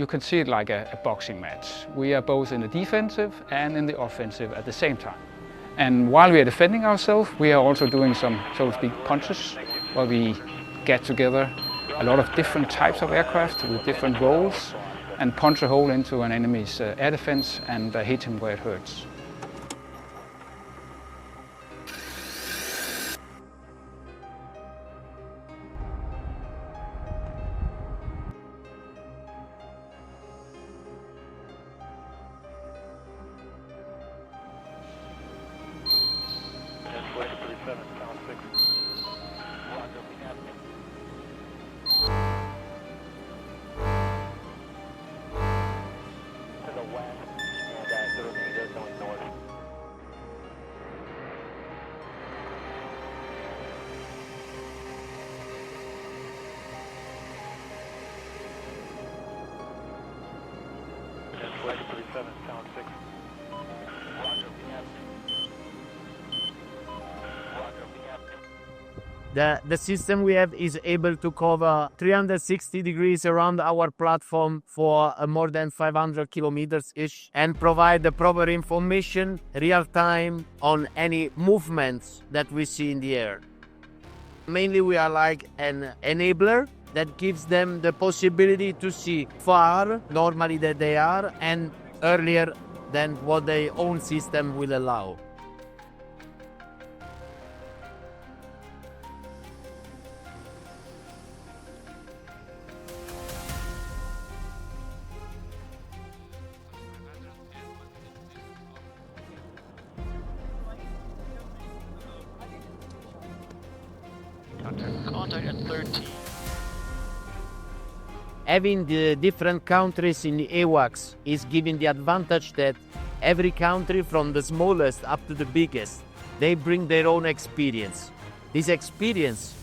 you can see it like a boxing match. We are both in the defensive and in the offensive at the same time. And while we are defending ourselves, we are also doing some, so to speak, punches, where we get together a lot of different types of aircraft with different roles and punch a hole into an enemy's air defense and hit him where it hurts. The system we have is able to cover 360 degrees around our platform for more than 500 kilometers-ish and provide the proper information real time on any movements that we see in the air. Mainly we are like an enabler that gives them the possibility to see far normally that they are and earlier than what their own system will allow. Contact at 13. Having the different countries in the AWACS is giving the advantage that every country from the smallest up to the biggest, they bring their own experience. This experience,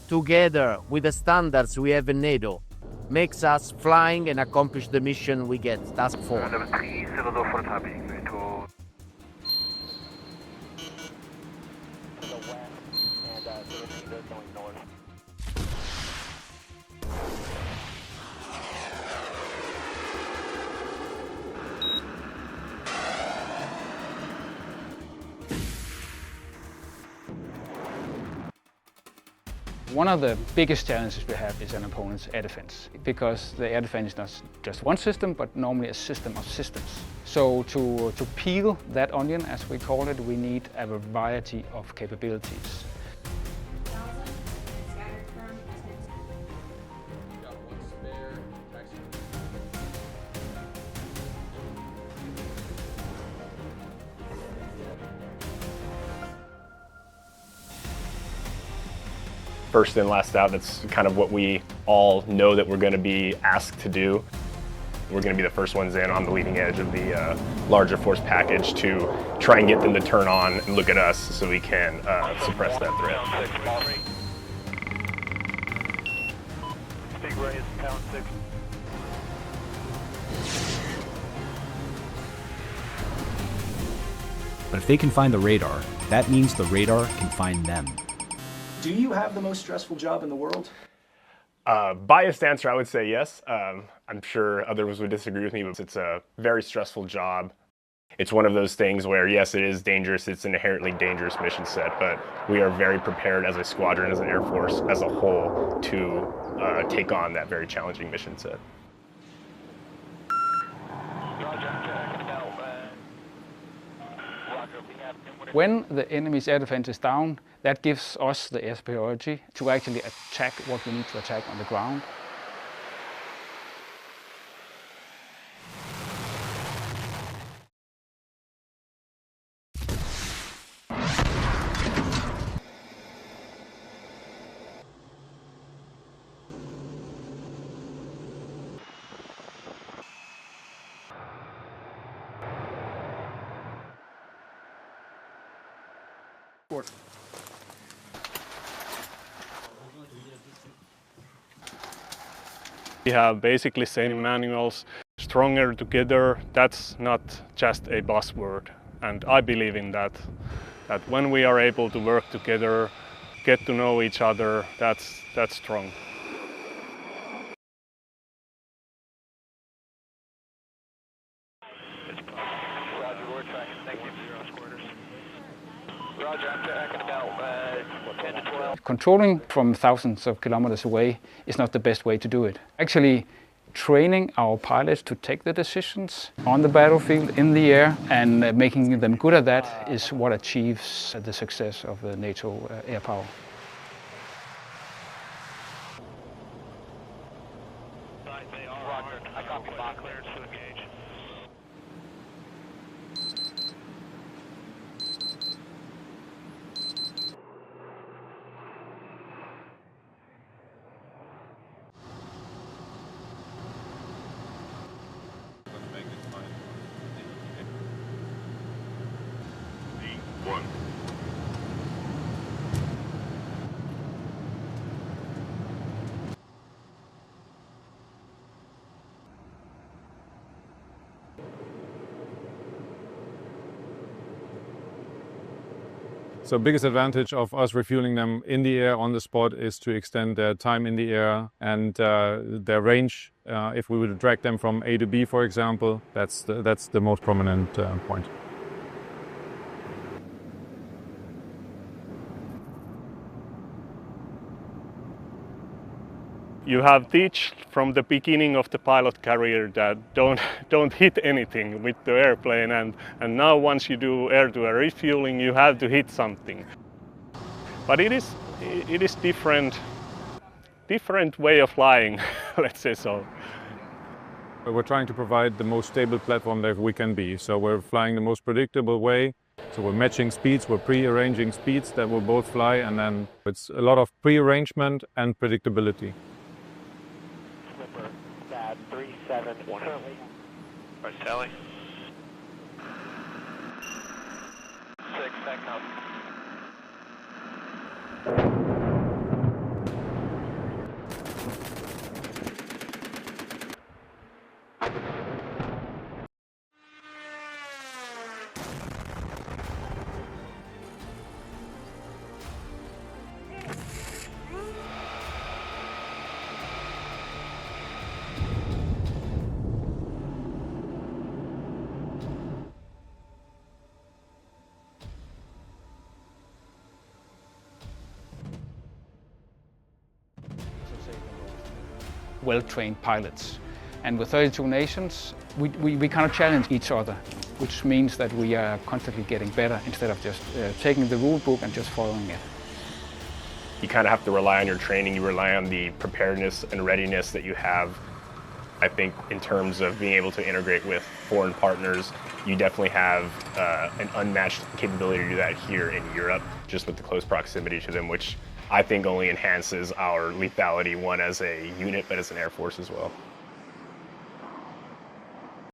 together with the standards we have in NATO, makes us flying and accomplish the mission we get tasked for. One of the biggest challenges we have is an opponent's air defense, because the air defense is not just one system, but normally a system of systems. So to peel that onion, as we call it, we need a variety of capabilities. First in, last out, that's kind of what we all know that we're going to be asked to do. We're going to be the first ones in on the leading edge of the larger force package to try and get them to turn on and look at us so we can suppress that threat. But if they can find the radar, that means the radar can find them. Do you have the most stressful job in the world? Biased answer, I would say yes. I'm sure others would disagree with me, but it's a very stressful job. It's one of those things where, yes, it is dangerous. It's an inherently dangerous mission set, but we are very prepared as a squadron, as an Air Force, as a whole, to take on that very challenging mission set. When the enemy's air defense is down, that gives us the air superiority to actually attack what we need to attack on the ground. We have basically same manuals. Stronger together, that's not just a buzzword. And I believe in that when we are able to work together, get to know each other, that's strong. Roger, I'm tracking about 10 to 12. Controlling from thousands of kilometers away is not the best way to do it. Actually, training our pilots to take the decisions on the battlefield, in the air, and making them good at that is what achieves the success of the NATO air power. Roger, I copy box. Clearance to engage. So biggest advantage of us refueling them in the air on the spot is to extend their time in the air and their range. If we would drag them from A to B, for example, that's the most prominent point. You have teach from the beginning of the pilot career that don't hit anything with the airplane, and now once you do air-to-air refueling, you have to hit something. But it is different way of flying, let's say so. We're trying to provide the most stable platform that we can be. So we're flying the most predictable way. So we're matching speeds, we're pre-arranging speeds that will both fly, and then it's a lot of pre-arrangement and predictability. Slipper, bad 37 currently. Right, Sally. 6, back up. Well-trained pilots. And with 32 nations, we kind of challenge each other, which means that we are constantly getting better instead of just taking the rule book and just following it. You kind of have to rely on your training, you rely on the preparedness and readiness that you have. I think in terms of being able to integrate with foreign partners, you definitely have an unmatched capability to do that here in Europe, just with the close proximity to them, which I think only enhances our lethality, one as a unit, but as an Air Force as well.